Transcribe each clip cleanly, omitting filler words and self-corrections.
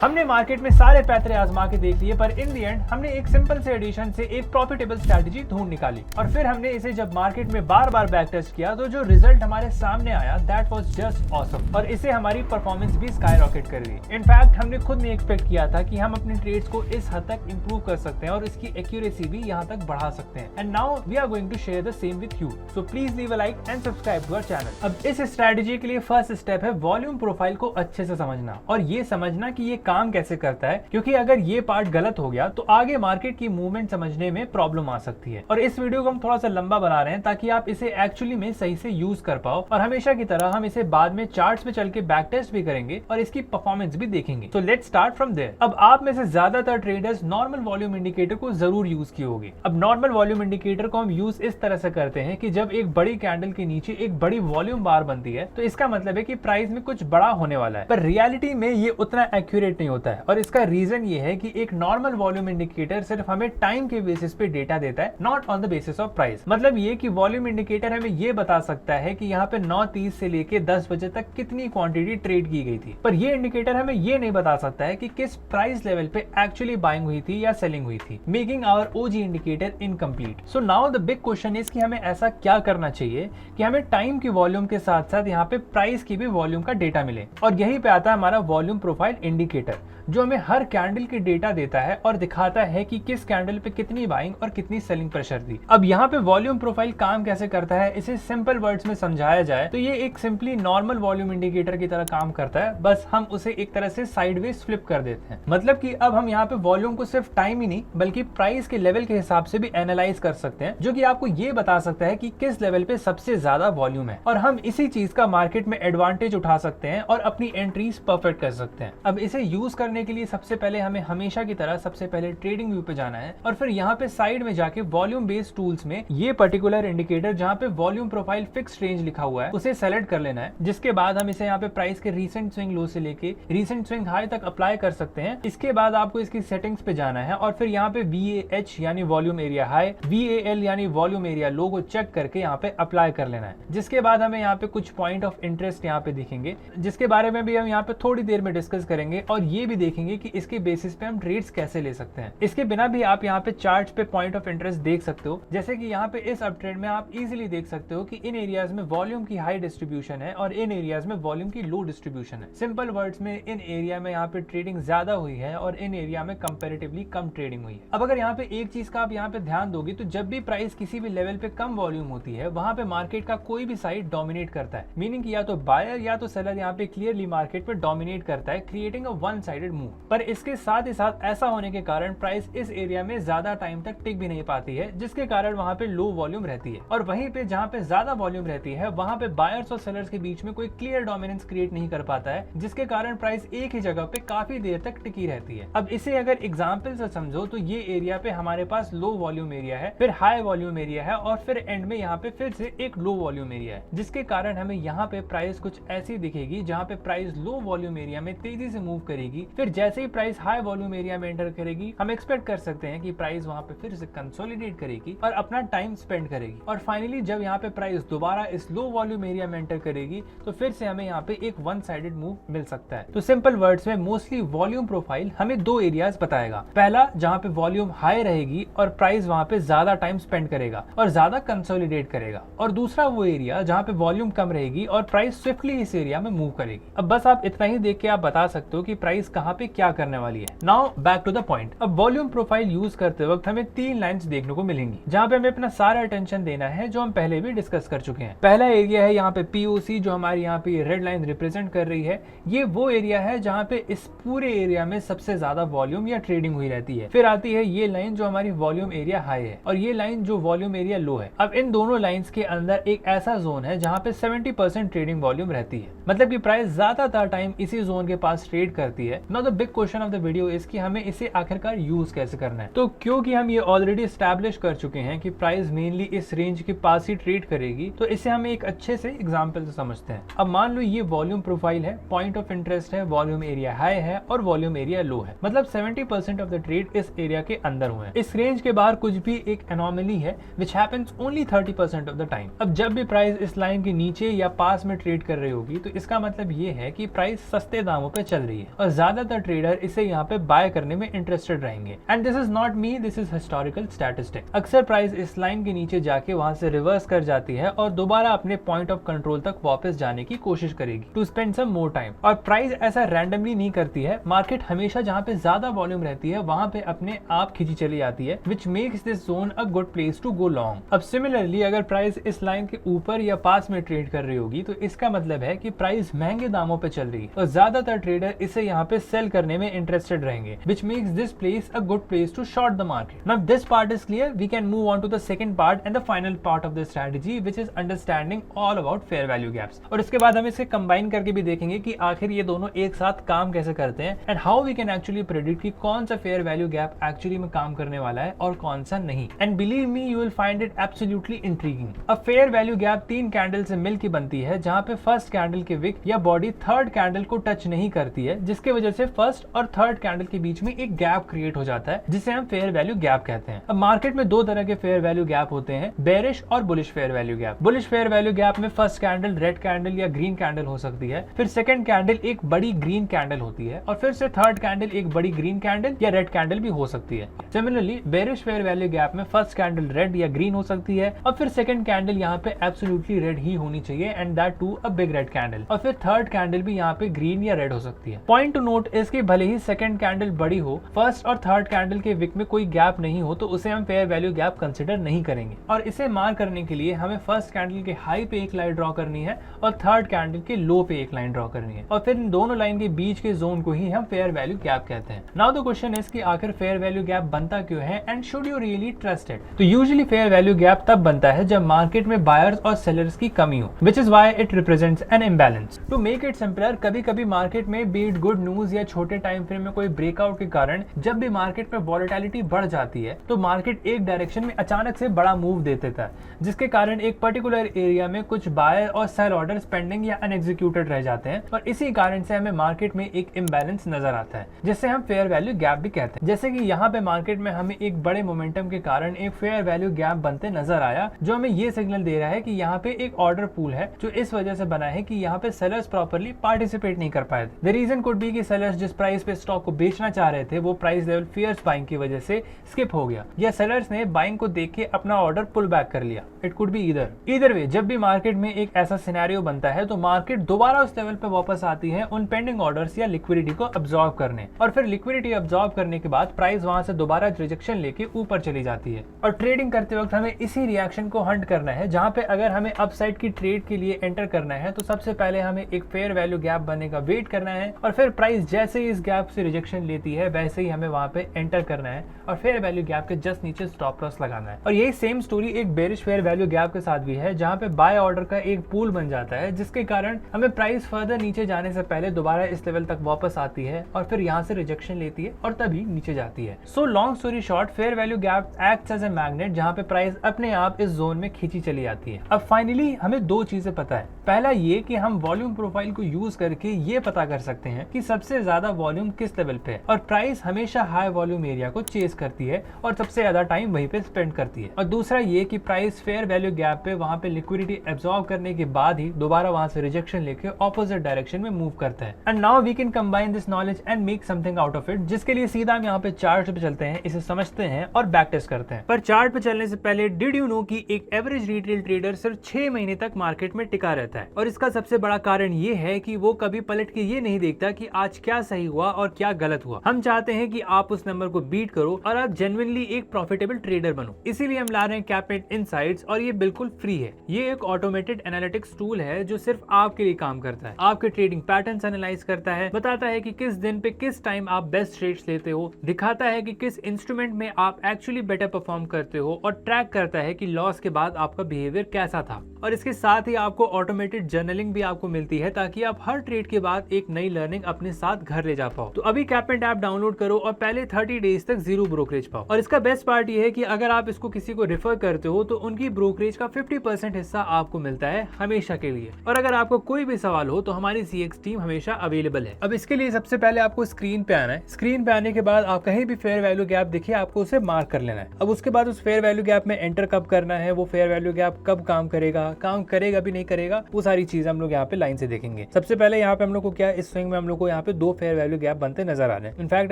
हमने मार्केट में सारे पैतरे आजमा के देख लिए, पर इन दी एंड हमने एक सिंपल से एडिशन से एक प्रॉफिटेबल स्ट्रैटेजी ढूंढ निकाली और फिर हमने इसे जब मार्केट में बार बार बैक टेस्ट किया तो जो रिजल्ट हमारे सामने आया दैट वाज जस्ट ऑसम और इससे हमारी परफॉर्मेंस भी स्काई रॉकेट कर गई। इनफैक्ट हमने खुद नहीं एक्सपेक्ट किया था कि हम अपने ट्रेड्स को इस हद तक इंप्रूव कर सकते हैं और इसकी एक्यूरेसी भी यहाँ तक बढ़ा सकते हैं। And now we are going to share the same with you, so please leave a like and subscribe to our channel. अब इस स्ट्रैटेजी के लिए फर्स्ट स्टेप है वॉल्यूम प्रोफाइल को अच्छे से समझना और ये समझना कि ये काम कैसे करता है, क्योंकि अगर ये पार्ट गलत हो गया तो आगे मार्केट की मूवमेंट समझने में प्रॉब्लम आ सकती है। और इस वीडियो को हम थोड़ा सा लंबा बना रहे हैं ताकि आप इसे एक्चुअली में सही से यूज कर पाओ और हमेशा की तरह हम इसे बाद में चार्ट्स पे चल के बैक टेस्ट भी करेंगे और इसकी परफॉर्मेंस भी देखेंगे। So let's start from there. अब आप में से ज्यादातर ट्रेडर्स नॉर्मल वॉल्यूम इंडिकेटर को जरूर यूज किए होंगे। अब नॉर्मल वॉल्यूम इंडिकेटर को हम यूज इस तरह से करते हैं कि जब एक बड़ी कैंडल के नीचे एक बड़ी वॉल्यूम बार बनती है तो इसका मतलब है कि प्राइस में कुछ बड़ा होने वाला है, पर रियलिटी में ये उतना एक्यूरेट नहीं होता है। और इसका रीजन ये है कि एक नॉर्मल वॉल्यूम इंडिकेटर सिर्फ हमें टाइम के बेसिस पे डेटा देता है, not on the basis of price. मतलब ये कि वॉल्यूम इंडिकेटर हमें ये बता सकता है कि यहाँ पे 9:30 से लेके 10 बजे तक कितनी क्वांटिटी ट्रेड की गई थी, पर ये इंडिकेटर हमें ये नहीं बता सकता है कि किस प्राइस लेवल पे एक्चुअली बाइंग हुई थी या सेलिंग हुई थी, making our OG indicator incomplete. So now the big question is कि हमें ऐसा क्या करना चाहिए कि हमें टाइम की वॉल्यूम के साथ साथ यहाँ पे प्राइस की भी वॉल्यूम का डेटा मिले। और यही पे आता है हमारा वॉल्यूम प्रोफाइल इंडिकेटर, जो हमें हर कैंडल की डेटा देता है और दिखाता है कि किस कैंडल पे कितनी बाइंग और कितनी सेलिंग प्रेशर थी। अब यहाँ पे वॉल्यूम प्रोफाइल काम कैसे करता है, इसे सिंपल वर्ड्स में समझाया जाए तो ये एक सिंपली नॉर्मल वॉल्यूम इंडिकेटर की तरह काम करता है, बस हम उसे एक तरह से साइडवेज फ्लिप कर देते हैं। मतलब कि अब हम यहाँ पे वॉल्यूम को सिर्फ टाइम ही नहीं बल्कि प्राइस के लेवल के हिसाब से भी एनालाइज कर सकते हैं, जो कि आपको ये बता सकता है कि किस लेवल पे सबसे ज्यादा वॉल्यूम है और हम इसी चीज का मार्केट में एडवांटेज उठा सकते हैं और अपनी एंट्रीज परफेक्ट कर सकते हैं। अब इसे यूज करने के लिए सबसे पहले हमें हमेशा की तरह सबसे पहले ट्रेडिंग व्यू पे जाना है और फिर यहाँ पे साइड में जाके वॉल्यूम बेस्ड टूल्स में ये पर्टिकुलर इंडिकेटर जहाँ पे वॉल्यूम प्रोफाइल फिक्स रेंज लिखा हुआ है उसे सेलेक्ट कर लेना है, जिसके बाद हम इसे यहाँ पे प्राइस के रीसेंट स्विंग लो से लेके रीसेंट स्विंग हाई तक अप्लाई कर सकते हैं। इसके बाद आपको इसकी सेटिंग्स पे जाना है और फिर यहाँ पे VAH यानी वॉल्यूम एरिया हाई, VAL यानी वॉल्यूम एरिया लो को चेक करके यहाँ पे अप्लाई कर लेना है। जिसके बाद हमें यहाँ पे कुछ पॉइंट ऑफ इंटरेस्ट यहाँ पे दिखेंगे, जिसके बारे में भी हम यहाँ पे थोड़ी देर में डिस्कस करेंगे और ये भी देखेंगे कि इसके बेसिस पे हम ट्रेड्स कैसे ले सकते हैं। इसके बिना भी आप यहाँ पे चार्ट पे पॉइंट ऑफ इंटरेस्ट देख सकते हो, जैसे कि यहाँ पे इस अप ट्रेंड में आप इजीली देख सकते हो कि इन एरियाज में वॉल्यूम की हाई डिस्ट्रीब्यूशन है और इन एरियाज में वॉल्यूम की लो डिस्ट्रीब्यूशन है। सिंपल वर्ड्स में इन एरिया में यहाँ पे ट्रेडिंग ज्यादा हुई है और इन एरिया में कंपैरेटिवली कम ट्रेडिंग हुई है। अब अगर यहाँ पे एक चीज का आप यहाँ पे ध्यान दोगे तो जब भी प्राइस किसी भी लेवल पे कम वॉल्यूम होती है वहां पे मार्केट का कोई भी साइड डोमिनेट करता है, मीनिंग या तो बायर या तो सेलर यहाँ पे क्लियरली मार्केट पे डोमिनेट करता है, creating a one sided move. पर इसके साथ ही साथ ऐसा होने के कारण प्राइस इस एरिया में ज्यादा टाइम तक टिक भी नहीं पाती है, जिसके कारण वहां पे लो वॉल्यूम रहती है। और वहीं पे जहां पे ज्यादा वॉल्यूम रहती है वहां पे बायर्स और सेलर्स के बीच में कोई क्लियर डोमिनेंस क्रिएट नहीं कर पाता है, जिसके कारण प्राइस एक ही जगह पे काफी देर तक टिकी रहती है। अब इसे अगर एग्जाम्पल से समझो तो ये एरिया पे हमारे पास लो वॉल्यूम एरिया है, फिर हाई वॉल्यूम एरिया है और फिर एंड में यहाँ पे फिर से एक लो वॉल्यूम एरिया है, जिसके कारण हमें यहाँ पे प्राइस कुछ ऐसी दिखेगी जहाँ पे प्राइस लो वॉल्यूम एरिया में तेजी से मूव करेगी, फिर जैसे ही प्राइस हाई वॉल्यूम एरिया में एंटर करेगी हम एक्सपेक्ट कर सकते हैं कि प्राइस वहां पे फिर से कंसोलिडेट करेगी और अपना टाइम स्पेंड करेगी और फाइनली जब यहाँ पे प्राइस दोबारा इस लो वॉल्यूम एरिया में एंटर करेगी तो फिर से हमें यहाँ पे एक वन साइडेड मूव मिल सकता है। तो सिंपल वर्ड्स में मोस्टली वॉल्यूम प्रोफाइल हमें दो एरियाज बताएगा, पहला जहाँ पे वॉल्यूम हाई रहेगी और प्राइस वहां पे ज्यादा टाइम स्पेंड करेगा और ज्यादा कंसोलिडेट करेगा, और दूसरा वो एरिया जहाँ पे वॉल्यूम कम रहेगी और प्राइस स्विफ्टली इस एरिया में मूव करेगी। अब बस आप इतना ही देख के आप बता सकते हो कि प्राइस कहाँ पे क्या करने वाली है। Now back to the point. अब वॉल्यूम प्रोफाइल यूज करते वक्त हमें तीन लाइंस देखने को मिलेंगी जहां पे हमें अपना सारा अटेंशन देना है, जो हम पहले भी डिस्कस कर चुके हैं। पहला एरिया है यहाँ पे POC, जो हमारी यहाँ पे रेड लाइन रिप्रेजेंट कर रही है। ये वो एरिया है जहाँ पे इस पूरे एरिया में सबसे ज्यादा वॉल्यूम या ट्रेडिंग हुई रहती है। फिर आती है ये लाइन जो हमारी वॉल्यूम एरिया हाई है और ये लाइन जो वॉल्यूम एरिया लो है। अब इन दोनों लाइन्स के अंदर एक ऐसा जोन है जहाँ पे 70% ट्रेडिंग वॉल्यूम रहती है, मतलब की प्राइस ज्यादातर टाइम इसी जोन के पास ट्रेड करती है। Now the big question of the video is कि हमें इसे आखिरकार यूज कैसे करना है। तो क्योंकि हम ये ऑलरेडी एस्टैब्लिश कर चुके हैं कि प्राइस मेनली इस रेंज के पास ही ट्रेड करेगी, तो इसे हम एक अच्छे से एग्जांपल से समझते हैं। अब मान लो ये वॉल्यूम प्रोफाइल है, पॉइंट ऑफ इंटरेस्ट है, वॉल्यूम एरिया हाई है और वॉल्यूम एरिया लो है, मतलब 70% ऑफ द ट्रेड इस एरिया के अंदर हुए हैं। इस रेंज के बाहर कुछ भी एक एनोमली है which happens only 30% of the time. अब जब भी प्राइस इस लाइन के नीचे या पास में ट्रेड कर रही होगी तो इसका मतलब ये है कि प्राइस सस्ते दामों पे चल रही है और और ज्यादातर ट्रेडर इसे यहाँ पे बाय करने में इंटरेस्टेड रहेंगे। And this is not me, this is historical statistic. अक्सर प्राइस इस लाइन के नीचे जाके वहां से रिवर्स कर जाती है और दोबारा अपने पॉइंट ऑफ कंट्रोल तक वापस जाने की कोशिश करेगी to spend some more time. और प्राइस ऐसा रैंडमली नहीं करती है, मार्केट हमेशा जहाँ पे ज्यादा वॉल्यूम रहती है वहां पे अपने आप खींची चली आती है, which makes this zone a good place to go long. अब सिमिलरली अगर प्राइस इस लाइन के ऊपर या पास में ट्रेड कर रही होगी तो इसका मतलब है कि प्राइस महंगे दामों पे चल रही है और ज्यादातर ट्रेडर इसे यहाँ पे सेल करने में इंटरेस्टेड रहेंगे, which makes this place a good place to short the market. Now this part is clear, we can move on to the second part and the final part of the strategy, which is understanding all about fair value gaps. और इसके बाद हम इसे combine करके भी देखेंगे कि आखिर ये दोनों एक साथ काम कैसे करते हैं and how we can actually predict कि कौन सा फेयर वैल्यू गैप एक्चुअली में काम करने वाला है और कौन सा नहीं। And believe me, you will find it absolutely intriguing. अब फेयर वैल्यू गैप 3 कैंडल से मिलकर बनती है, जहां पे फर्स्ट कैंडल के विक या बॉडी थर्ड कैंडल को टच नहीं करती है, जिसके वजह से फर्स्ट और थर्ड कैंडल के बीच में एक गैप क्रिएट हो जाता है, जिसे हम फेयर वैल्यू गैप कहते हैं। अब मार्केट में 2 तरह के फेयर वैल्यू गैप होते हैं, बेरिश और bullish fair value gap. Bullish fair value gap में फर्स्ट कैंडल रेड कैंडल या ग्रीन कैंडल हो सकती है, फिर सेकंड कैंडल एक बड़ी ग्रीन कैंडल होती है और फिर से थर्ड कैंडल एक बड़ी ग्रीन कैंडल या रेड कैंडल भी हो सकती है। Similarly bearish fair value gap में फर्स्ट कैंडल रेड या ग्रीन हो सकती है और फिर सेकंड कैंडल यहाँ पे एब्सोल्युटली रेड ही होनी चाहिए and that too a big red candle, और फिर थर्ड कैंडल भी यहाँ पे ग्रीन या रेड हो सकती है। पॉइंट टू नोट इसकी भले ही सेकंड कैंडल बड़ी हो, फर्स्ट और थर्ड कैंडल के विक में कोई गैप नहीं हो तो उसे हम फेयर वैल्यू गैप कंसिडर नहीं करेंगे। और इसे मार्क करने के लिए हमें फर्स्ट कैंडल के हाई पे एक लाइन ड्रॉ करनी है और थर्ड कैंडल के लो पे एक लाइन ड्रॉ करनी है और फिर इन दोनों लाइन के बीच के जोन को ही हम फेयर वैल्यू गैप कहते हैं। नाउ द क्वेश्चन इज कि आखिर फेयर वैल्यू गैप बनता क्यों है and should you really trust it. तो यूजुअली फेयर वैल्यू गैप तब बनता है जब मार्केट में बायर्स और सेलर्स की कमी हो, which is why it represents an imbalance. To make it simpler, कभी कभी मार्केट में बी इट गुड न्यूज या छोटे टाइम फ्रेम में कोई ब्रेकआउट के कारण जब भी मार्केट में वॉलेटिलिटी बढ़ जाती है तो मार्केट एक डायरेक्शन में अचानक से बड़ा मूव दे देता है, जिसके कारण एक पर्टिकुलर एरिया में कुछ बायर और सेल ऑर्डर्स पेंडिंग या अनएग्जीक्यूटेड रह जाते हैं और इसी कारण से हमें मार्केट में एक इम्बैलेंस नजर आता है, जिससे हम फेयर वैल्यू गैप भी कहते हैं। जैसे कि यहाँ पे मार्केट में हमें एक बड़े मोमेंटम के कारण एक फेयर वैल्यू गैप बनते नजर आया, जो हमें ये सिग्नल दे रहा है कि यहाँ पे एक ऑर्डर पूल है जो इस वजह से बना है कि यहाँ पे सेलर्स प्रॉपर्ली पार्टिसिपेट नहीं कर पाए थे। द रीजन कुड बी कि सेलर्स जिस प्राइस पे स्टॉक को बेचना चाह रहे थे वो प्राइस लेवल फियर्स बाइंग की वजह से स्किप हो गया, या सेलर्स ने बाइंग को देख के अपना ऑर्डर पुल बैक कर लिया। It could be either way. जब भी मार्केट में एक ऐसा सिनेरियो बनता है तो मार्केट दोबारा उस लेवल पे वापस आती है उन पेंडिंग ऑर्डर्स या लिक्विडिटी को अब्सॉर्ब करने, और फिर लिक्विडिटी अब्सॉर्ब करने के बाद प्राइस वहां से दोबारा रिजेक्शन लेके ऊपर चली जाती है। और ट्रेडिंग करते वक्त हमें इसी रिएक्शन को हंट करना है, जहां पे अगर हमें अपसाइड की ट्रेड के लिए एंटर करना है तो सबसे पहले हमें एक फेयर वैल्यू गैप बनने का वेट करना है और फिर प्राइस जैसे ही इस गैप से रिजेक्शन लेती है वैसे ही हमें वहां पे एंटर करना है और फेयर वैल्यू गैप के जस्ट नीचे स्टॉप लॉस लगाना है। और यही सेम स्टोरी एक बेरिश फेयर वैल्यू गैप के साथ भी है, जहां पे बाय ऑर्डर का एक पूल बन जाता है, जिसके कारण हमें प्राइस फर्दर नीचे जाने से पहले दोबारा इस लेवल तक वापस आती है और फिर यहाँ से रिजेक्शन लेती है और तभी नीचे जाती है। So long story short, fair value gap acts as a magnet, जहां पे प्राइस अपने आप इस जोन में खींची चली आती है। अब फाइनली हमें 2 चीजें पता है। पहला ये कि हम वॉल्यूम प्रोफाइल को यूज करके ये पता कर सकते हैं कि सबसे ज्यादा वॉल्यूम किस लेवल पे है, और प्राइस हमेशा हाई वॉल्यूम एरिया को चेस करती है और सबसे ज्यादा टाइम वहीं पे स्पेंड करती है। और दूसरा ये कि प्राइस फेयर वैल्यू गैप पे वहां पे लिक्विडिटी एब्सॉर्ब करने के बाद ही दोबारा वहां से रिजेक्शन लेके ऑपोजिट डायरेक्शन में मूव करता है। And now we can combine this knowledge and make something out of it, जिसके लिए सीधा हम यहाँ पे चार्ट पे चलते हैं, इसे समझते हैं और बैक टेस्ट करते हैं। पर चार्ट पे चलने से पहले डिड यू नो कि एक एवरेज रिटेल ट्रेडर सिर्फ 6 महीने तक मार्केट में टिका रहता है, और इसका सबसे बड़ा कारण ये है कि वो कभी पलट के ये नहीं देखता कि आज क्या सही हुआ और क्या गलत हुआ। हम चाहते हैं कि आप उस नंबर को बीट करो और आप जेन्युइनली एक प्रॉफिटेबल ट्रेडर बनो। इसीलिए हम ला रहे हैं कैपेट इनसाइट्स, और ये बिल्कुल फ्री है। ये एक ऑटोमेटेड एनालिटिक्स टूल है जो सिर्फ आपके लिए काम करता है, आपके ट्रेडिंग पैटर्न्स एनालाइज करता है, बताता है कि किस दिन पे किस टाइम आप बेस्ट ट्रेड्स लेते हो, दिखाता है कि किस इंस्ट्रूमेंट में आप एक्चुअली बेटर परफॉर्म करते हो, और ट्रैक करता है कि लॉस के बाद आपका बिहेवियर कैसा था। और इसके साथ ही आपको ऑटोमेटेड जर्नलिंग भी आपको मिलती है, ताकि आप हर ट्रेड के बाद एक नई लर्निंग अपने साथ घर ले जा पाओ। तो अभी कैपेट ऐप डाउनलोड करो और पहले 30 डेज तक 0 ब्रोकरेज पाओ। और इसका बेस्ट पार्ट ये है कि अगर आप इसको किसी को रेफर करते हो तो उनकी ब्रोकरेज का 50% हिस्सा आपको मिलता है हमेशा के लिए। और अगर आपको कोई भी सवाल हो तो हमारी CX टीम हमेशा अवेलेबल है। अब इसके लिए सबसे पहले आपको स्क्रीन पे आना है। स्क्रीन पे आने के बाद आप कहीं भी फेयर वैल्यू गैप दिखे आपको उसे मार्क कर लेना है। अब उसके बाद उस फेयर वैल्यू गैप में एंटर कब करना है, वो फेयर वैल्यू गैप कब काम करेगा भी नहीं करेगा, वो सारी चीज हम लोग यहाँ पे लाइन से देखेंगे। सबसे पहले यहाँ पे हम लोग को क्या, इस स्विंग में हम लोग को यहाँ यहाँ पे 2 फेयर वैल्यू गैप बनते नजर आ रहे हैं। इनफैक्ट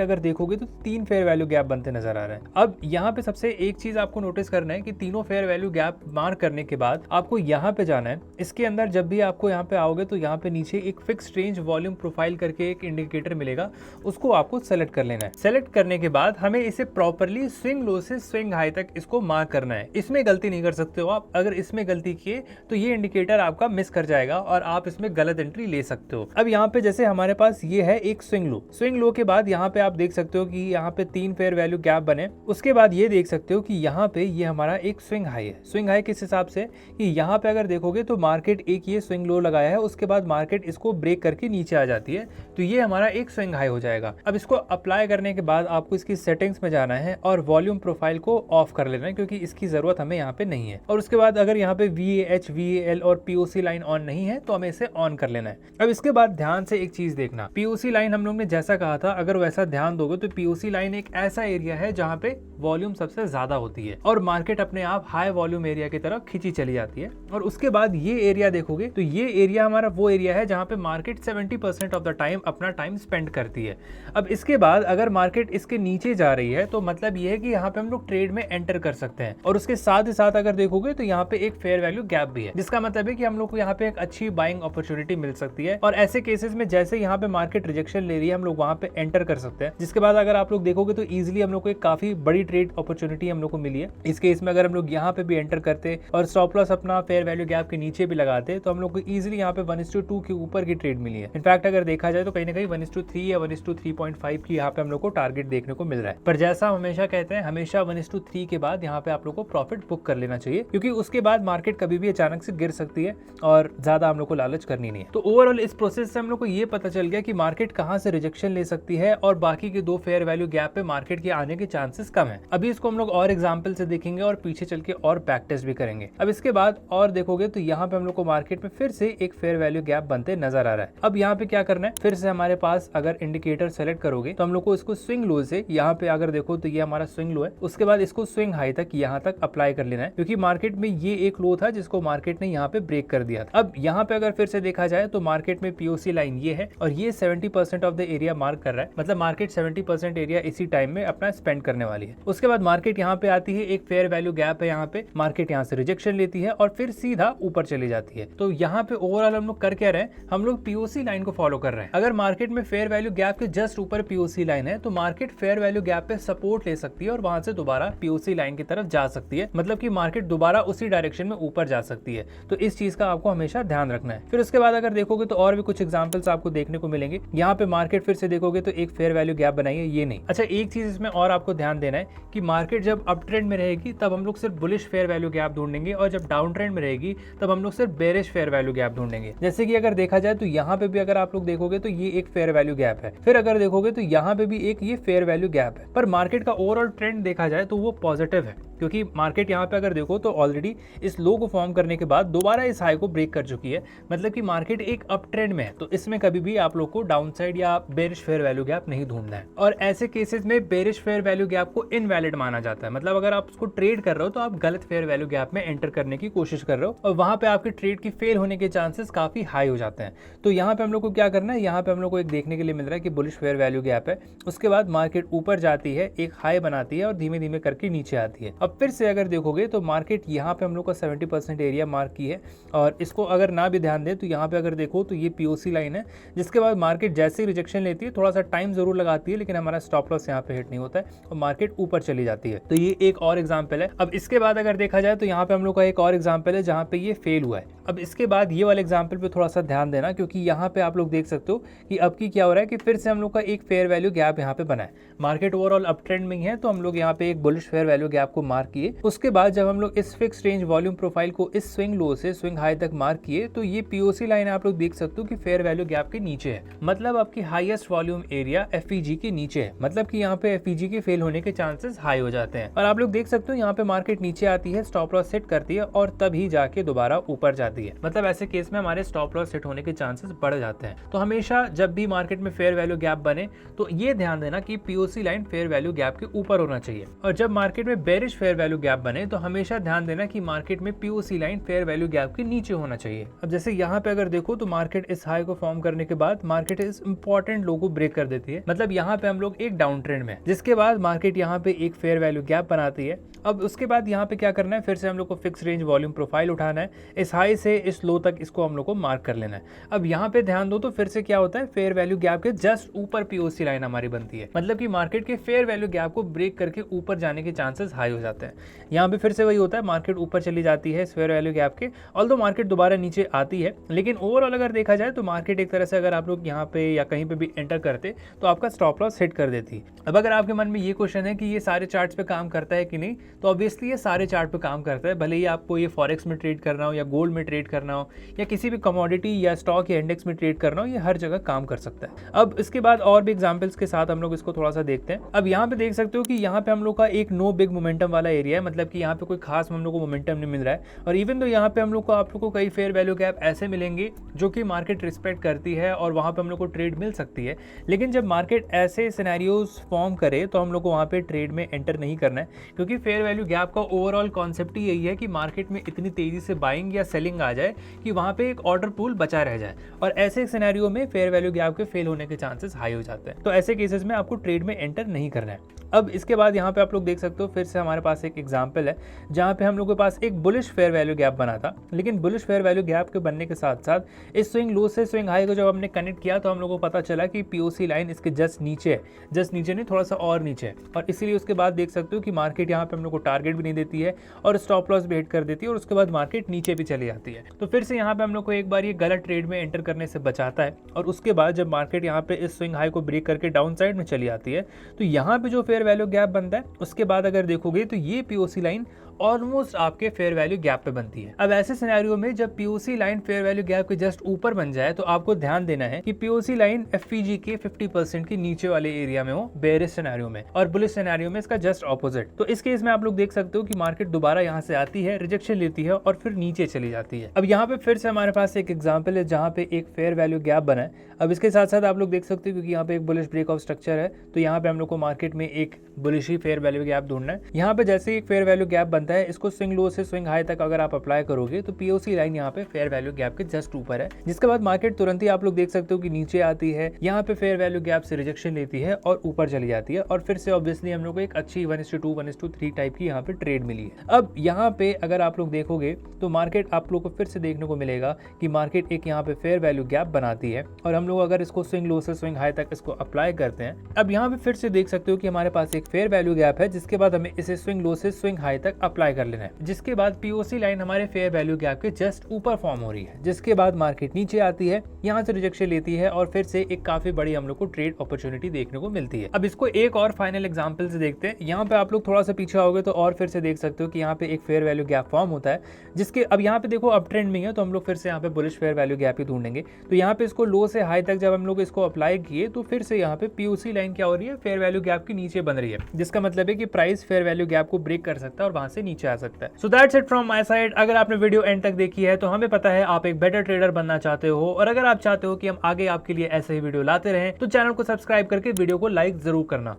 अगर देखोगे तो 3 फेयर वैल्यू गैप बनते नजर आ रहे हैं। अब यहाँ पे सबसे एक चीज आपको नोटिस करना है कि तीनों फेयर वैल्यू गैप मार्क करने के बाद आपको यहाँ पे जाना है। इसके अंदर जब भी आपको यहाँ पे आओगे तो यहाँ पे नीचे एक फिक्स रेंज वॉल्यूम प्रोफाइल करके एक इंडिकेटर मिलेगा, उसको आपको सेलेक्ट कर लेना है। सेलेक्ट करने के बाद हमें इसे प्रॉपरली स्विंग लो से स्विंग हाई तक इसको मार्क करना है। इसमें गलती नहीं कर सकते हो आप, अगर इसमें गलती किए तो ये इंडिकेटर आपका मिस कर जाएगा और आप इसमें गलत एंट्री ले सकते हो। अब यहाँ पे जैसे हमारे पास ये है एक स्विंग लो के बाद यहाँ पे आप देख सकते हो कि यहाँ पे 3 फेयर वैल्यू गैप बने। उसके बाद ये देख सकते हो कि यहाँ पे ये हमारा एक स्विंग हाई है। स्विंग हाई किस हिसाब से कि यहाँ पे अगर देखोगे तो मार्केट एक ये स्विंग लो लगाया है, उसके बाद मार्केट इसको ब्रेक करके नीचे आ जाती है, तो ये हमारा एक स्विंग हाई हो जाएगा। अब इसको अप्लाई करने के बाद आपको इसकी सेटिंग्स में जाना है और वॉल्यूम प्रोफाइल को ऑफ कर लेना है क्योंकि इसकी जरूरत हमें यहाँ पे नहीं है। और उसके बाद अगर यहाँ पे VAH, VAL और POC लाइन ऑन नहीं है तो हमें इसे ऑन कर लेना है। अब इसके बाद ध्यान से एक चीज देखना, POC लाइन हम लोग ने जैसा कहा था अगर वैसा ध्यान दोगे तो POC लाइन एक ऐसा एरिया है जहाँ पे वॉल्यूम सबसे ज्यादा होती है और मार्केट अपने आप हाई वॉल्यूम एरिया की तरफ खींची चली जाती है। और उसके बाद ये एरिया देखोगे तो ये एरिया हमारा वो एरिया है जहाँ पे मार्केट 70% ऑफ द टाइम अपना टाइम स्पेंड करती है। अब इसके बाद अगर मार्केट इसके नीचे जा रही है तो मतलब ये है कि यहाँ पे हम लोग ट्रेड में एंटर कर सकते हैं। और उसके साथ ही साथ अगर देखोगे तो यहाँ पे एक फेयर वैल्यू गैप भी है, जिसका मतलब है कि हम लोग को यहाँ पे एक अच्छी बाइंग अपॉर्चुनिटी मिल सकती है। और ऐसे केसेस में जैसे यहाँ पे मार्केट रिजेक्शन ले रही है हम लोग वहाँ पे एंटर कर सकते हैं, जिसके बाद अगर आप लोग देखोगे तो इजिली हम लोग को एक काफी बड़ी ट्रेड अपॉर्चुनिटी हम लोग को मिली है। इस केस में अगर हम लोग यहाँ पे भी एंटर करते और स्टॉप लॉस अपना फेयर वैल्यू गैप के नीचे भी लगाते तो हम लोग को इजिली यहाँ पे 1:2 के ऊपर की ट्रेड मिली है। इनफैक्ट अगर देखा जाए तो कहीं ना कहीं 1:3 या 1:3.5 की यहाँ पे हम लोग को टारगेट देखने को मिल रहा है। पर जैसा हम हमेशा कहते हैं, हमेशा 1:3 के बाद यहाँ पे आप लोग को प्रॉफिट बुक कर लेना चाहिए क्योंकि उसके बाद मार्केट कभी भी अचानक से गिर सकती है और ज्यादा हम लोग को लालच करनी नहीं है। तो ओवरऑल इस प्रोसेस से हम लोग को ये पता चल गया कि मार्केट कहाँ से रिजेक्शन ले सकती है और बाकी के 2 फेयर वैल्यू गैप पे मार्केट के आने के चांसेस कम है। अभी इसको हम लोग और एग्जाम्पल से देखेंगे और पीछे चल के और बैक टेस्ट भी करेंगे। अब इसके बाद और देखोगे तो यहाँ पे हम लोग को मार्केट में फिर से एक फेयर वैल्यू गैप बनते नजर आ रहा है। अब यहाँ पे क्या करना है, फिर से हमारे पास अगर इंडिकेटर सेलेक्ट करोगे तो हम लोग को इसको स्विंग लो से यहाँ पे अगर देखो तो ये हमारा स्विंग लो है, उसके बाद इसको स्विंग हाई तक यहाँ तक अप्लाई कर लेना है क्योंकि मार्केट में ये एक लो था जिसको मार्केट ने यहाँ पे ब्रेक कर दिया था। अब यहाँ पे अगर फिर से देखा जाए तो मार्केट में POC लाइन ये है और ये 70% ऑफ द एरिया मार्क कर रहा है, मतलब मार्केट 70% एरिया इसी टाइम में अपना स्पेंड करने वाली है। उसके बाद मार्केट यहाँ पे आती है, एक फेयर वैल्यू गैप है, यहाँ पे मार्केट यहाँ से रिजेक्शन लेती है और फिर सीधा ऊपर चली जाती है। तो यहाँ पे ओवरऑल हम लोग कर क्या रहे हैं, हम लोग POC लाइन को फॉलो कर रहे हैं। अगर मार्केट में फेयर वैल्यू गैप के जस्ट ऊपर POC लाइन है तो मार्केट फेयर वैल्यू गैप पे सपोर्ट ले सकती है और वहां से दोबारा POC लाइन की तरफ जा सकती है, मतलब कि मार्केट दोबारा उसी डायरेक्शन में ऊपर जा सकती है। तो इस चीज का आपको हमेशा ध्यान रखना है। फिर उसके बाद अगर देखोगे तो और भी कुछ एग्जांपल्स आपको देखने को मिलेंगे। यहाँ पे मार्केट फिर से देखोगे तो एक फेयर वैल्यू गैप बनाई है, ये नहीं। अच्छा, एक चीज इसमें और आपको ध्यान देना है कि मार्केट जब अप ट्रेंड में रहेगी तब हम लोग सिर्फ बुलिश फेयर वैल्यू गैप ढूंढेंगे और जब डाउन ट्रेंड में रहेगी तब हम लोग सिर्फ बेरिश फेयर वैल्यू गैप ढूंढेंगे। जैसे कि अगर देखा जाए तो यहाँ पे भी अगर आप लोग देखोगे तो ये एक फेयर वैल्यू गैप है, फिर अगर देखोगे तो यहाँ पे भी एक ये फेयर वैल्यू गैप है। पर मार्केट का ओवरऑल ट्रेंड देखा जाए तो वो पॉजिटिव है क्योंकि मार्केट यहाँ पे अगर देखो तो ऑलरेडी इस लो को फॉर्म करने के बाद दोबारा इस हाई को ब्रेक कर चुकी है, मतलब कि मार्केट एक अप ट्रेंड में है। तो इसमें कभी भी आप लोग को डाउन साइड या बेरिश फेयर वैल्यू गैप नहीं ढूंढना है। और ऐसे केसेस में बेरिश फेयर वैल्यू गैप को इनवैलिड माना जाता है, मतलब अगर आप उसको ट्रेड कर रहे हो तो आप गलत फेयर वैल्यू गैप में एंटर करने की कोशिश कर रहे हो और वहां पे आपके ट्रेड की फेल होने के चांसेस काफी हाई हो जाते हैं। तो यहाँ पे हम लोग को क्या करना है, यहाँ पे हम लोग को एक देखने के लिए मिल रहा है कि बुलिश फेयर वैल्यू गैप है, उसके बाद मार्केट ऊपर जाती है, एक हाई बनाती है और धीमे धीमे करके नीचे आती है। अब फिर से अगर देखोगे तो मार्केट यहाँ पे हम लोग का 70% एरिया मार्क की है और इसको अगर ना भी ध्यान दे तो यहाँ पे अगर देखो तो ये POC लाइन है, जिसके बाद मार्केट जैसे ही रिजेक्शन लेती है थोड़ा सा टाइम जरूर लगाती है लेकिन हमारा स्टॉप लॉस यहाँ पे हिट नहीं होता है और मार्केट ऊपर चली जाती है। तो ये एक और एग्जाम्पल है। अब इसके बाद अगर देखा जाए तो यहाँ पे हम लोग का एक और एग्जाम्पल है जहाँ पे ये फेल हुआ है। अब इसके बाद ये वाले एग्जाम्पल पे थोड़ा सा ध्यान देना क्योंकि यहाँ पे आप लोग देख सकते हो कि अब की क्या हो रहा है कि फिर से हम लोग का एक फेयर वैल्यू गैप यहाँ पे बना है। मार्केट ओवरऑल अप ट्रेंड में ही है तो हम लोग यहाँ पे एक बुलिश फेयर वैल्यू गैप को मार्क किए। उसके बाद जब हम लोग इस फिक्स रेंज वॉल्यूम प्रोफाइल को इस स्विंग लो से स्विंग हाई तक मार्क किए तो ये POC लाइन आप लोग देख सकते हो कि फेयर वैल्यू गैप के नीचे है, मतलब आपकी हाईएस्ट वॉल्यूम एरिया FEG के नीचे है, मतलब कि यहाँ पे FEG के फेल होने के चांसेस हाई हो जाते हैं। और आप लोग देख सकते हो यहाँ पे मार्केट नीचे आती है, स्टॉप लॉस सेट करती है और तभी जाके दोबारा ऊपर जाती जाती है, मतलब ऐसे केस में हमारे स्टॉप लॉस हिट होने के चांसेस बढ़ जाते हैं। तो हमेशा जब भी मार्केट में फेयर वैल्यू गैप बने तो ये ध्यान देना कि POC line fair value gap के ऊपर होना चाहिए, और जब मार्केट में बेरिश फेयर वैल्यू गैप बने तो हमेशा ध्यान देना कि मार्केट में POC line fair value gap के नीचे होना चाहिए। अब जैसे यहाँ पे अगर देखो तो मार्केट इस हाई को फॉर्म करने के बाद मार्केट इस इंपॉर्टेंट लो को ब्रेक कर देती है, मतलब यहाँ पे हम लोग एक डाउन ट्रेंड में, जिसके बाद मार्केट यहाँ पे एक फेयर वैल्यू गैप बनाती है। अब उसके बाद यहाँ पे क्या करना है, फिर से हम लोग को फिक्स रेंज वॉल्यूम प्रोफाइल उठाना है, इस हाई से इस लो तक इसको हम लोग को मार्क कर लेना है। अब यहाँ पे ध्यान दो तो फिर से क्या होता है, फेयर वैल्यू गैप के जस्ट ऊपर पीओसी लाइन हमारी बनती है, मतलब कि मार्केट के फेयर वैल्यू गैप को ब्रेक करके ऊपर जाने के चांसेस हाई हो जाते हैं। यहाँ पे फिर से वही होता है, मार्केट ऊपर चली जाती है इस फेयर वैल्यू गैप के, ऑल्दो मार्केट दोबारा नीचे आती है, लेकिन ओवरऑल अगर देखा जाए तो मार्केट एक तरह से अगर आप लोग यहाँ पे या कहीं पे भी एंटर करते तो आपका स्टॉप लॉस हिट कर देती। अब अगर आपके मन में ये क्वेश्चन है कि ये सारे चार्ट्स पे काम करता है कि नहीं, तो ऑब्वियसली ये सारे चार्ट पे काम करता है, भले ही आपको ये फॉरेक्स में ट्रेड करना हो या गोल्ड में ट्रेड करना हो या किसी भी कमोडिटी या स्टॉक या इंडेक्स में ट्रेड करना हो, ये हर जगह काम कर सकता है। अब इसके बाद और भी एग्जांपल्स के साथ हम लोग इसको थोड़ा सा देखते हैं। अब यहाँ पे देख सकते हो कि यहाँ पे हम लोग का एक नो बिग मोमेंटम वाला एरिया है, मतलब कि यहाँ पे कोई खास हम लोग को मोमेंटम नहीं मिल रहा है, और इवन तो यहाँ पे हम लोग को आप लोग को कई फेयर वैल्यू गैप ऐसे मिलेंगे जो कि मार्केट रिस्पेक्ट करती है और वहाँ पे हम लोग को ट्रेड मिल सकती है। लेकिन जब मार्केट ऐसे सिनेरियोज फॉर्म करे तो हम लोग को वहाँ पे ट्रेड में एंटर नहीं करना है, क्योंकि फेयर वैल्यू गैप का ओवरऑल कॉन्सेप्ट ही यही है कि मार्केट में इतनी तेजी से बाइंग या सेलिंग आ जाए कि वहाँ पे एक ऑर्डर पूल बचा रह जाए, और ऐसे सिनेरियो में फेयर वैल्यू गैप के फेल होने के चांसेस हाई हो जाते हैं। तो ऐसे केसेस में आपको ट्रेड में एंटर नहीं करना है। अब इसके बाद यहाँ पे आप लोग देख सकते हो फिर से हमारे पास एक एग्जांपल है जहाँ पे हम लोग के पास एक बुलिश फेयर वैल्यू गैप बना था, लेकिन बुलिश फेयर वैल्यू गैप के बनने के साथ साथ इस स्विंग लो से स्विंग हाई को जब हमने कनेक्ट किया तो हम लोग को पता चला कि पीओसी लाइन इसके जस्ट नीचे है, जस्ट नीचे नहीं थोड़ा सा और नीचे है, और इसीलिए उसके बाद देख सकते हो कि मार्केट यहाँ पे हम लोग को टारगेट भी नहीं देती है और स्टॉप लॉस भी हिट कर देती है, और उसके बाद मार्केट नीचे भी चली जाती है। तो फिर से यहाँ पे हम लोग को एक बार ये गलत ट्रेड में एंटर करने से बचाता है, और उसके बाद जब मार्केट यहाँ पे इस स्विंग हाई को ब्रेक करके डाउन साइड में चली आती है तो यहाँ पे जो फेयर वैल्यू गैप बनता है उसके बाद अगर देखोगे तो ये पीओसी लाइन ऑलमोस्ट आपके फेयर वैल्यू गैप पे बनती है। अब ऐसे सिनेरियो में जब POC line fair value gap के जस्ट ऊपर बन जाए तो आपको ध्यान देना है कि पीओसी लाइन एफपीजी के 50% के नीचे वाले एरिया में हो बेरिश सिनेरियो में, और बुलिश सिनेरियो में इसका जस्ट ऑपोजिट। तो इस केस में आप लोग देख सकते हो कि मार्केट दोबारा यहाँ से आती है, रिजेक्शन लेती है और फिर नीचे चली जाती है। अब यहाँ पे फिर से हमारे पास एक एग्जाम्पल है जहाँ पे एक फेयर वैल्यू गैप बना है। अब इसके साथ साथ आप लोग देख सकते हो क्योंकि यहाँ पे एक बुलिश ब्रेक ऑफ स्ट्रक्चर है तो यहाँ पे हम लोग को मार्केट में एक बुलिश ही फेयर वैल्यू गैप ढूंढना है। यहाँ पे जैसे एक फेयर वैल्यू गैप बनता है, इसको स्विंग लो से स्विंग हाई तक अगर आप अप्लाई करोगे तो पीओसी लाइन यहाँ पे फेयर वैल्यू गैप के जस्ट ऊपर है, जिसके बाद मार्केट तुरंत ही आप लोग देख सकते हो कि नीचे आती है, यहाँ पे फेयर वैल्यू गैप से रिजेक्शन लेती है और ऊपर चली जाती है, और फिर से ऑब्वियसली हम लोग को एक अच्छी 1:2 1:3 टाइप की यहाँ पे ट्रेड मिली है। अब यहाँ पे अगर आप लोग देखोगे तो मार्केट आप लोग को फिर से देखने को मिलेगा कि मार्केट एक यहाँ पे फेयर वैल्यू गैप बनाती है, और हम लोग अगर इसको स्विंग लो से स्विंग हाई तक इसको अप्लाई करते हैं, अब यहाँ पे फिर से देख सकते हो कि हमारे पास एक फेयर वैल्यू गैप है, जिसके बाद हमें इसे स्विंग लो से स्विंग हाई तक अप्लाई कर लेना है, जिसके बाद पीओसी लाइन हमारे फेयर वैल्यू गैप के जस्ट ऊपर फॉर्म हो रही है, जिसके बाद मार्केट नीचे आती है, यहाँ से रिजेक्शन लेती है और फिर से एक काफी बड़ी हम लोग को ट्रेड अपॉर्चुनिटी देखने को मिलती है। अब इसको एक और फाइनल एग्जांपल से देखते हैं। यहाँ पे आप लोग थोड़ा सा पीछे आओगे तो और फिर से देख सकते हो कि यहाँ पे एक फेयर वैल्यू गैप फॉर्म होता है, जिसके अब यहाँ पे देखो अप ट्रेंड में है तो हम लोग फिर से यहाँ पे बुलिश फेयर वैल्यू गैप ही ढूंढेंगे। तो यहाँ पे इसको लो से हाई तक जब हम लोग इसको अप्लाई किए तो फिर से यहाँ पे पीओसी लाइन क्या हो रही है, फेयर वैल्यू गैप के नीचे बन रही है, जिसका मतलब है कि प्राइस फेयर वैल्यू गैप को ब्रेक कर सकता है और वहां से नीचे आ सकता है। So that's it from my side. अगर आपने वीडियो एंड तक देखी है तो हमें पता है आप एक बेटर ट्रेडर बनना चाहते हो, और अगर आप चाहते हो कि हम आगे आपके लिए ऐसे ही वीडियो लाते रहें तो चैनल को सब्सक्राइब करके वीडियो को लाइक जरूर करना।